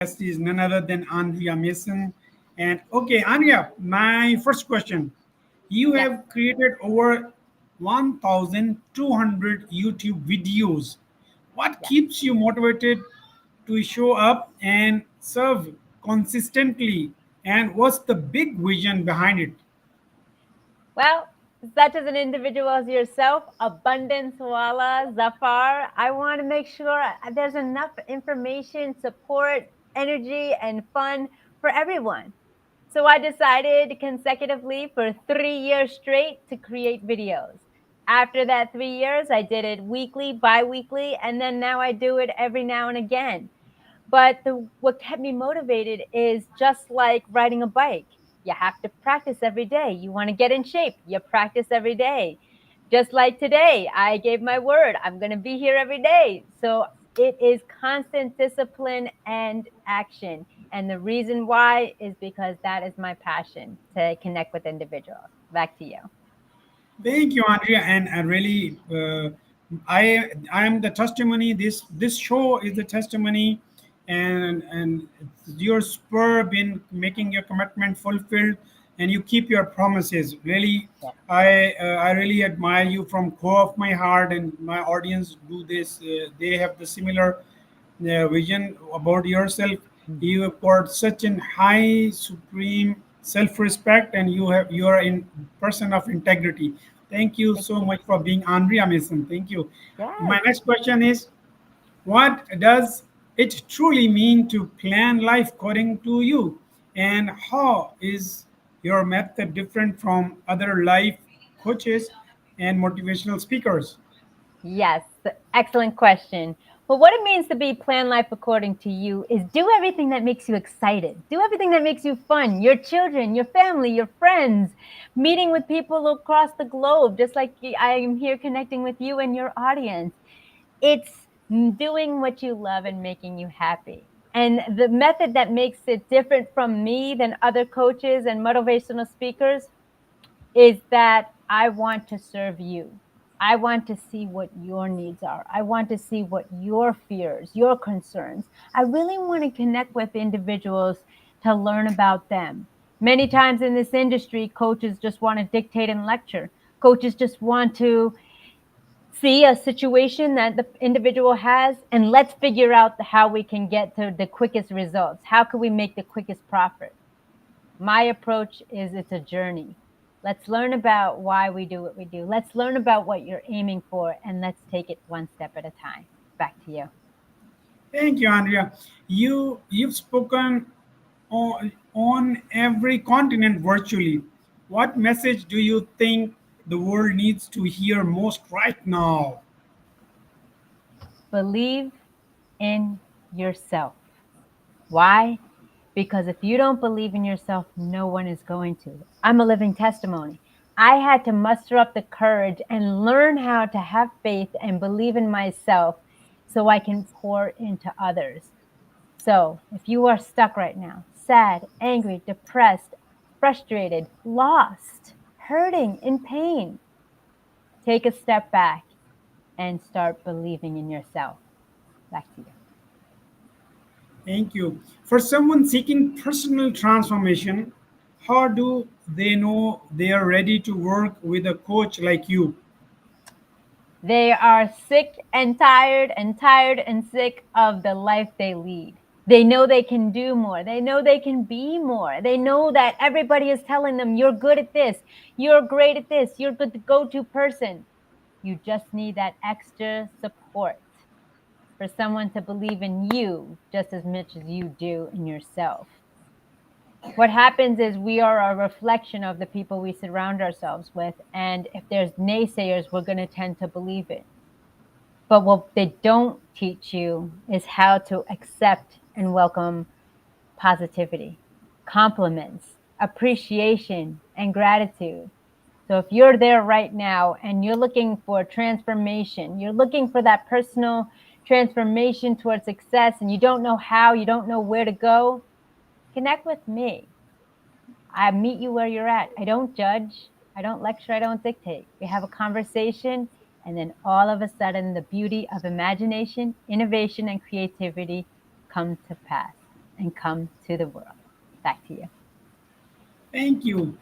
guest is none other than Andrea Mason. And okay, Andrea, my first question. You Yes. have created over 1,200 YouTube videos. What Yes. keeps you motivated to show up and serve consistently? And what's the big vision behind it? Well, such as an individual as yourself, Abundance Wala, Zafar, I want to make sure there's enough information, support, energy, and fun for everyone. So I decided consecutively for 3 years straight to create videos. After that 3 years, I did it weekly, bi weekly, and then now I do it every now and again. But what kept me motivated is just like riding a bike. You have to practice every day. You want to get in shape, you practice every day. Just like today, I gave my word. I'm going to be here every day. So it is constant discipline and action. And the reason why is because that is my passion to connect with individuals. Back to you. Thank you, Andrea, and I really, I am the testimony. This show is the testimony, and your spur been making your commitment fulfilled, and you keep your promises. Really, Yes. I really admire you from core of my heart, and my audience do this. They have the similar vision about yourself. You have got such an high supreme self-respect, and you are in person of integrity. Thank you Thank so you. much for being Andrea Mason. Thank you. Yes. My next question is, what does it truly mean to plan life according to you, and how is your method different from other life coaches and motivational speakers? Yes, excellent question. Well, what it means to be plan life according to you is do everything that makes you excited. Do everything that makes you fun. Your children, your family, your friends, meeting with people across the globe, just like I am here connecting with you and your audience. It's doing what you love and making you happy. And the method that makes it different from me than other coaches and motivational speakers is that I want to serve you. I want to see what your needs are. I want to see what your fears, your concerns. I really want to connect with individuals to learn about them. Many times in this industry, coaches just want to dictate and lecture. Coaches just want to see a situation that the individual has and let's figure out how we can get to the quickest results. How can we make the quickest profit? My approach is it's a journey. Let's learn about why we do what we do. Let's learn about what you're aiming for and let's take it one step at a time. Back to you. Thank you, Andrea. You've spoken on every continent virtually. What message do you think the world needs to hear most right now? Believe in yourself. Why? Because if you don't believe in yourself, no one is going to. I'm a living testimony. I had to muster up the courage and learn how to have faith and believe in myself so I can pour into others. So, if you are stuck right now, sad, angry, depressed, frustrated, lost, hurting, in pain, take a step back and start believing in yourself. Back to you. Thank you. For someone seeking personal transformation, how do they know they are ready to work with a coach like you? They are sick and tired and sick of the life they lead. They know they can do more. They know they can be more. They know that everybody is telling them, you're good at this, you're great at this, you're good the go to person. You just need that extra support for someone to believe in you just as much as you do in yourself. What happens is we are a reflection of the people we surround ourselves with. And if there's naysayers, we're going to tend to believe it. But what they don't teach you is how to accept and welcome positivity, compliments, appreciation, and gratitude. So if you're there right now and you're looking for transformation, you're looking for that personal transformation towards success, and you don't know how, you don't know where to go, connect with me. I meet you where you're at. I don't judge, I don't lecture, I don't dictate. We have a conversation, and then all of a sudden, the beauty of imagination, innovation, and creativity come to pass. and come to the world. Back to you. Thank you.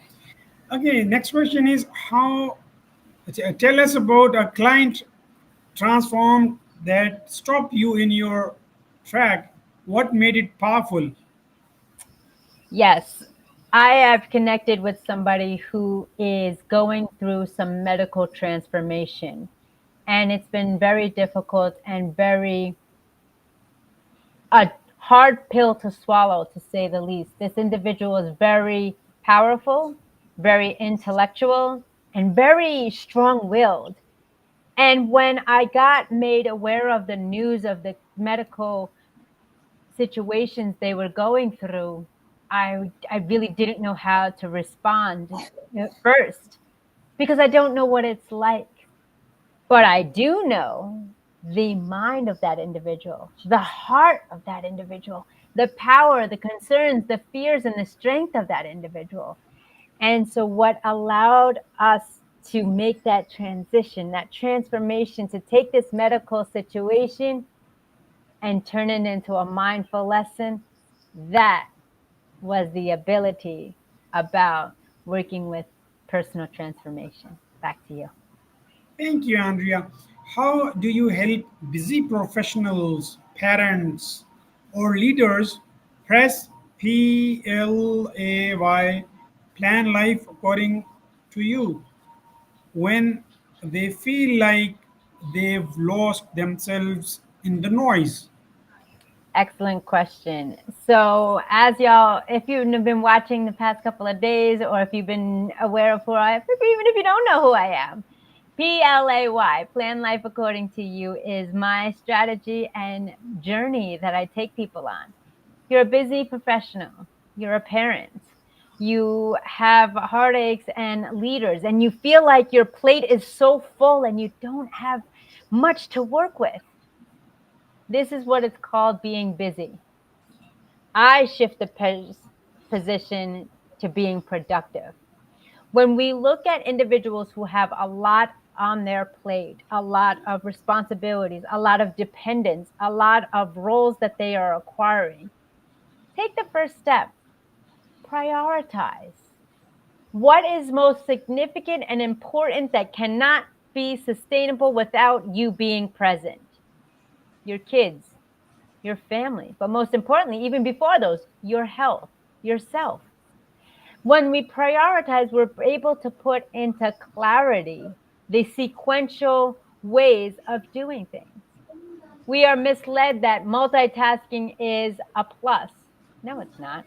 Okay, next question is how tell us about a client transform that stopped you in your track. What made it powerful? Yes, I have connected with somebody who is going through some medical transformation, and it's been very difficult and very a hard pill to swallow, to say the least. This individual is very powerful, very intellectual, and very strong willed. And when I got made aware of the news of the medical situations they were going through, I really didn't know how to respond at first because I don't know what it's like. But I do know the mind of that individual, the heart of that individual, the power, the concerns, the fears, and the strength of that individual. And so, what allowed us to make that transition, that transformation, to take this medical situation and turn it into a mindful lesson, that was the ability about working with personal transformation. Back to you. Thank you, Andrea. How do you help busy professionals, parents, or leaders press PLAY, plan life according to you, when they feel like they've lost themselves in the noise? Excellent question. So, as y'all, if you've been watching the past couple of days, or if you've been aware of who I am, even if you don't know who I am, PLAY, Plan Life According to You, is my strategy and journey that I take people on. You're a busy professional, you're a parent, you have heartaches and leaders, and you feel like your plate is so full and you don't have much to work with. This is what it's called being busy. I shift the position to being productive. When we look at individuals who have a lot on their plate, a lot of responsibilities, a lot of dependence, a lot of roles that they are acquiring, take the first step. Prioritize. What is most significant and important that cannot be sustainable without you being present? Your kids, your family, but most importantly, even before those, your health, yourself. When we prioritize, we're able to put into clarity the sequential ways of doing things. We are misled that multitasking is a plus. No, it's not.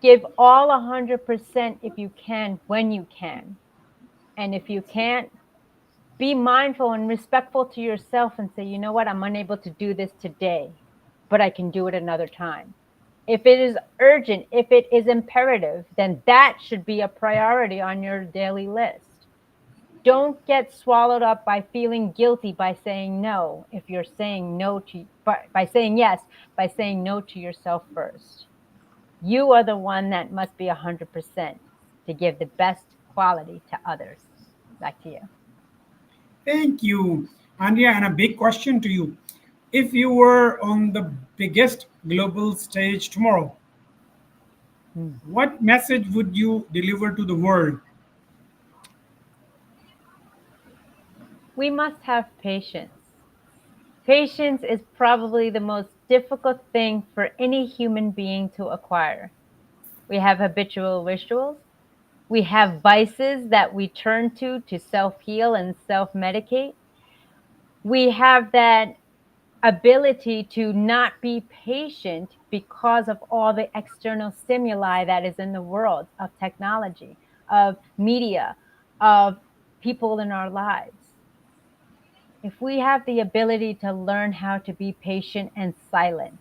Give all 100% if you can, when you can. And if you can't, be mindful and respectful to yourself and say, you know what, I'm unable to do this today, but I can do it another time. If it is urgent, if it is imperative, then that should be a priority on your daily list. Don't get swallowed up by feeling guilty by saying no. If you're saying no to, by saying yes, by saying no to yourself first. You are the one that must be 100% to give the best quality to others. Back to you. Thank you, Andrea. And a big question to you. If you were on the biggest global stage tomorrow, Hmm. what message would you deliver to the world? We must have patience. Patience is probably the most difficult thing for any human being to acquire. We have habitual rituals. We have vices that we turn to self heal and self medicate. We have that ability to not be patient because of all the external stimuli that is in the world of technology, of media, of people in our lives. If we have the ability to learn how to be patient and silent,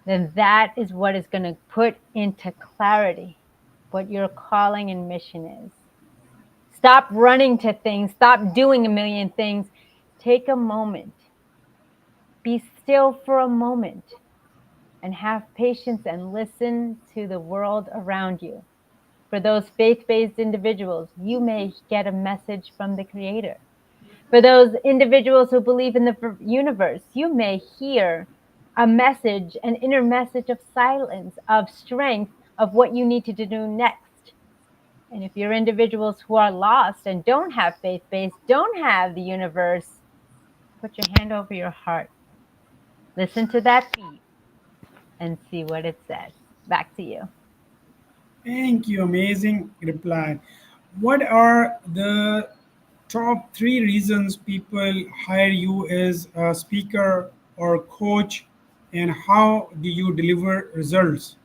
then that is what is going to put into clarity what your calling and mission is. Stop running to things, stop doing a million things. Take a moment, be still for a moment, and have patience and listen to the world around you. For those faith based individuals, you may get a message from the Creator. For those individuals who believe in the universe, you may hear a message, an inner message of silence, of strength, of what you need to do next. And if you're individuals who are lost and don't have faith base, don't have the universe, put your hand over your heart. Listen to that beat and see what it says. Back to you. Thank you. Amazing reply. What are the top three reasons people hire you as a speaker or coach, and how do you deliver results?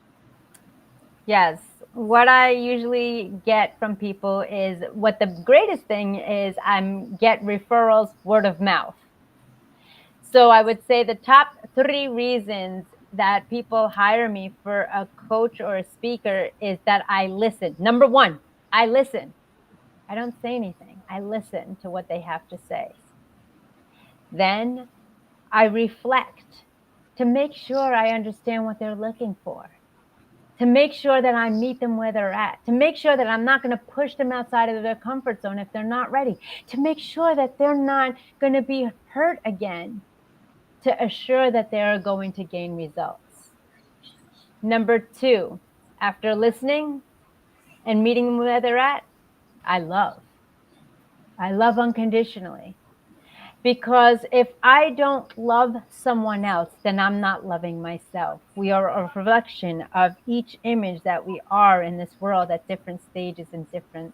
Yes. What I usually get from people is what the greatest thing is I'm get referrals word of mouth. So I would say the top three reasons that people hire me for a coach or a speaker is that I listen. Number one, I listen. I don't say anything. I listen to what they have to say. Then I reflect to make sure I understand what they're looking for, to make sure that I meet them where they're at, to make sure that I'm not going to push them outside of their comfort zone if they're not ready, to make sure that they're not going to be hurt again, to assure that they're going to gain results. Number two, after listening and meeting them where they're at, I love. I love unconditionally. Because if I don't love someone else, then I'm not loving myself. We are a reflection of each image that we are in this world at different stages and different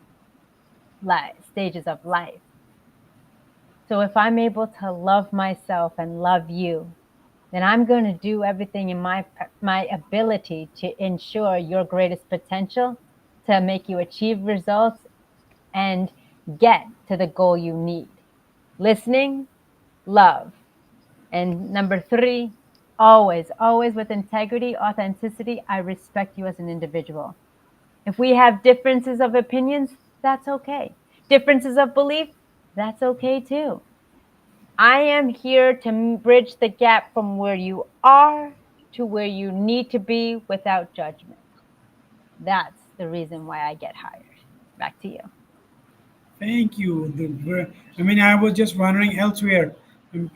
stages of life. So if I'm able to love myself and love you, then I'm going to do everything in my ability to ensure your greatest potential to make you achieve results and get to the goal you need. Listening, love. And number three, always, always with integrity, authenticity, I respect you as an individual. If we have differences of opinions, that's okay. Differences of belief, that's okay too. I am here to bridge the gap from where you are to where you need to be without judgment. That's the reason why I get hired. Back to you. Thank you. I mean, I was just wondering elsewhere.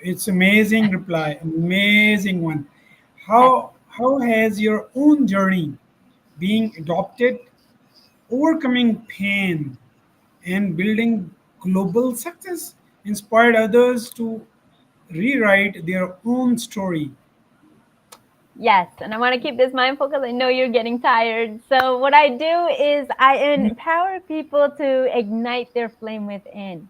It's amazing reply, amazing one. Yes. How has your own journey being adopted, overcoming pain, and building global success inspired others to rewrite their own story? Yes, and I want to keep this mindful because I know you're getting tired. So, what I do is I empower people to ignite their flame within.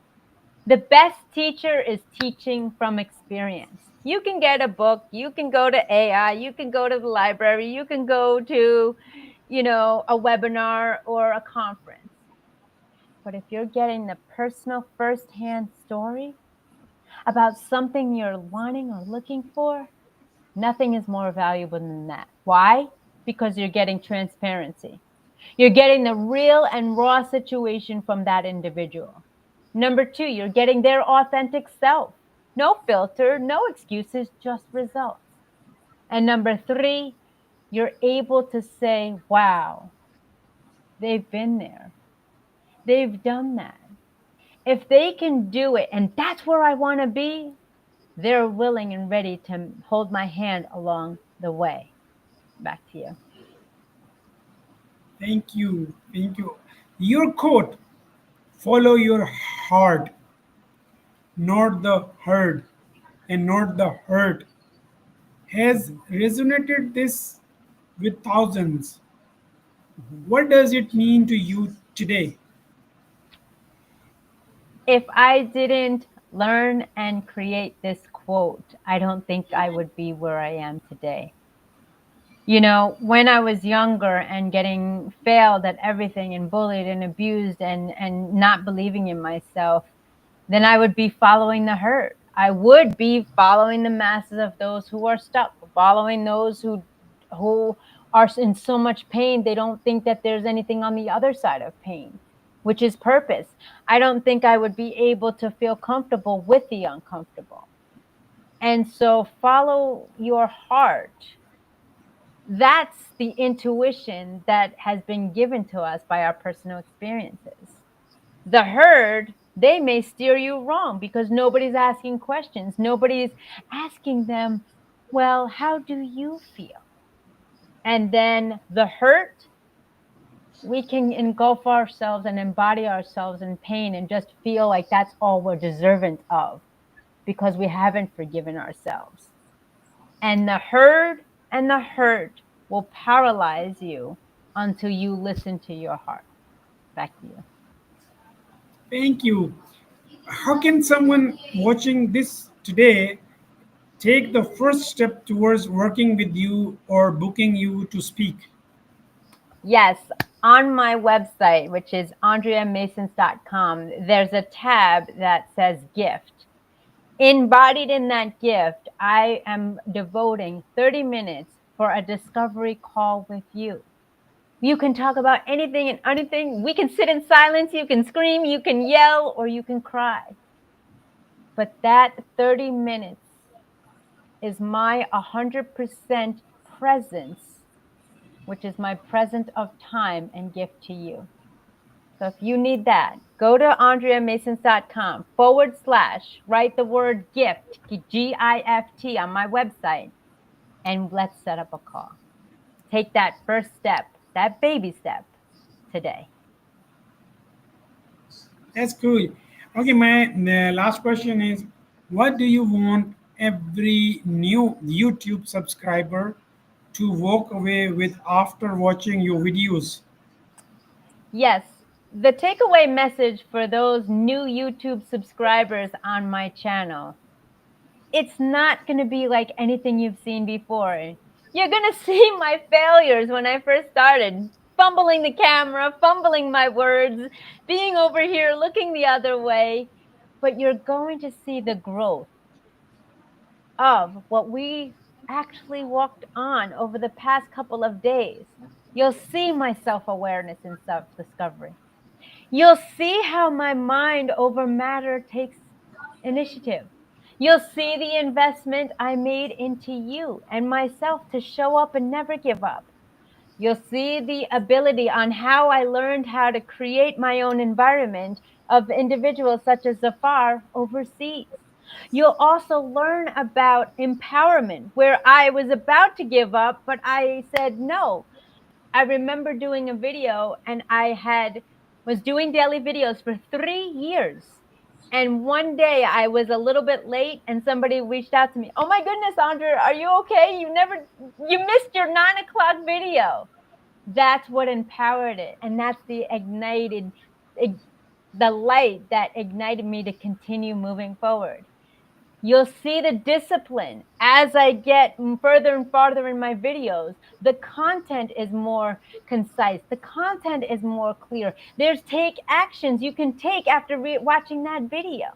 The best teacher is teaching from experience. You can get a book, you can go to AI, you can go to the library, you can go to, a webinar or a conference. But if you're getting the personal firsthand story about something you're wanting or looking for, nothing is more valuable than that. Why? Because you're getting transparency. You're getting the real and raw situation from that individual. Number two, you're getting their authentic self. No filter, no excuses, just results. And number three, you're able to say, wow, they've been there. They've done that. If they can do it, and that's where I want to be, they're willing and ready to hold my hand along the way. Back to you. Thank you. Thank you. Your quote, follow your heart, not the herd, and not the hurt, has Mhm. resonated this with thousands. Mhm. What does it mean to you today? If I didn't learn and create this quote, I don't think I would be where I am today. When I was younger and getting failed at everything and bullied and abused and not believing in myself, then I would be following the herd. I would be following the masses of those who are stuck, following those who are in so much pain they don't think that there's anything on the other side of pain, which is purpose. I don't think I would be able to feel comfortable with the uncomfortable. And so follow your heart. That's the intuition that has been given to us by our personal experiences. The herd, they may steer you wrong because nobody's asking questions. Nobody's asking them, Well, how do you feel? And then the hurt, we can engulf ourselves and embody ourselves in pain and just feel like that's all we're deserving of because we haven't forgiven ourselves. And the hurt will paralyze you until you listen to your heart. Back to you. Thank you. How can someone watching this today take the first step towards working with you or booking you to speak? Yes, on my website, which is andreamasons.com, there's a tab that says gift. Embodied in that gift, I am devoting 30 minutes for a discovery call with you. You can talk about anything and anything. We can sit in silence. You can scream, you can yell, or you can cry. But that 30 minutes is my 100% presence, which is my present of time and gift to you. So if you need that, go to andreamasons.com/, write the word gift, GIFT, on my website, and let's set up a call. Take that first step, that baby step today. That's cool. Okay, my last question is, what do you want every new YouTube subscriber to walk away with after watching your videos? Yes, the takeaway message for those new YouTube subscribers on my channel, it's not going to be like anything you've seen before. You're going to see my failures when I first started, fumbling the camera, fumbling my words, being over here, looking the other way. But you're going to see the growth of what we actually walked on over the past couple of days. You'll see my self awareness and self discovery. You'll see how my mind over matter takes initiative. You'll see the investment I made into you and myself to show up and never give up. You'll see the ability on how I learned how to create my own environment of individuals such as Zafar overseas. You'll also learn about empowerment, where I was about to give up, but I said no. I remember doing a video and I had was doing daily videos for 3 years. And one day I was a little bit late and somebody reached out to me. Oh my goodness, Andrea, are you okay? You missed your 9 o'clock video. That's what empowered it. And that's the light that ignited me to continue moving forward. You'll see the discipline as I get further and farther in my videos. The content is more concise. The content is more clear. There's take actions you can take after watching that video.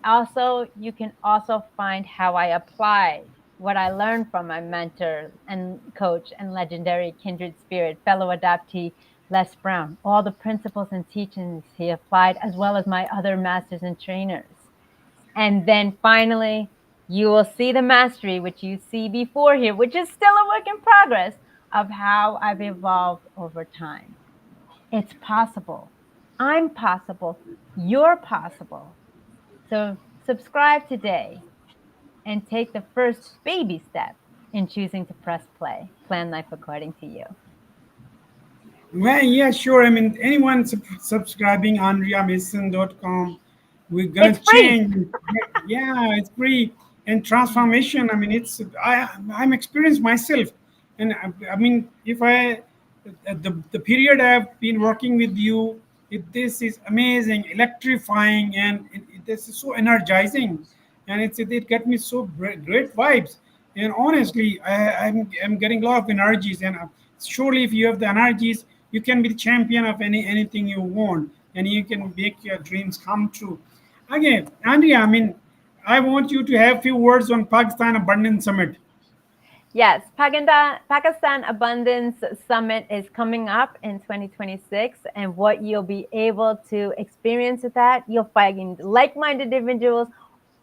Also, you can also find how I applied what I learned from my mentor and coach and legendary kindred spirit, fellow adoptee Les Brown. All the principles and teachings he applied, as well as my other masters and trainers. And then finally, you will see the mastery, which you see before here, which is still a work in progress, of how I've evolved over time. It's possible. I'm possible. You're possible. So subscribe today and take the first baby step in choosing to press play. Plan life according to you. Well, yeah, sure. I mean, anyone subscribing andreamason.com, we're gonna It's free. change. Yeah, it's free and transformation. I mean, I'm experienced myself, and I mean, if I the period I've been working with you, this is amazing, electrifying, and this is so energizing, and it get me so great vibes. And honestly, I'm getting a lot of energies, and surely if you have the energies, you can be the champion of anything you want, and you can make your dreams come true. Again, Andrea, I mean, I want you to have few words on Pakistan Abundance Summit. Yes, Pakistan Abundance Summit is coming up in 2026. And what you'll be able to experience with that, you'll find like minded individuals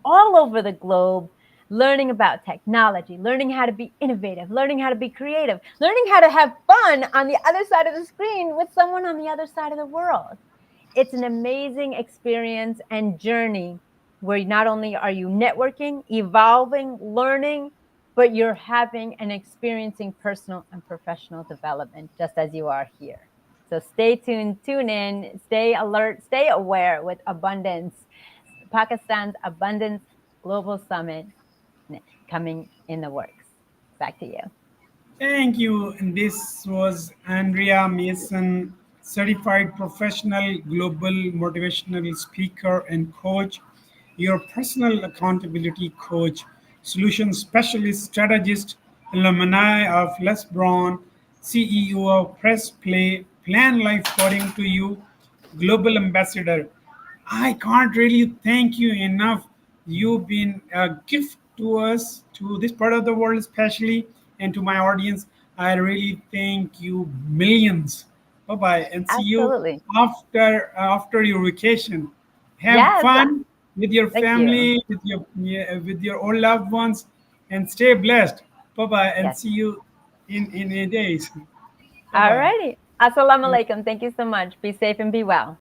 all over the globe learning about technology, learning how to be innovative, learning how to be creative, learning how to have fun on the other side of the screen with someone on the other side of the world. It's an amazing experience and journey where not only are you networking, evolving, learning, but you're having and experiencing personal and professional development just as you are here. So stay tuned, tune in, stay alert, stay aware with Abundance, Pakistan's Abundance Global Summit coming in the works. Back to you. Thank you. And this was Andrea Mason, certified professional global motivational speaker and coach, your personal accountability coach, solution specialist, strategist, alumni of Les Brown, CEO of Press Play, Plan Life According to You, global ambassador. I can't really thank you enough. You've been a gift to us, to this part of the world especially, and to my audience. I really thank you millions. Bye bye, and see you Absolutely. after your vacation. Have Yes. fun with your Thank you. family, with your, yeah, with your old loved ones, and stay blessed. Bye bye, and Yes. see you in a days. Bye All bye. righty. Assalamu alaikum. Thank you so much. Be safe and be well.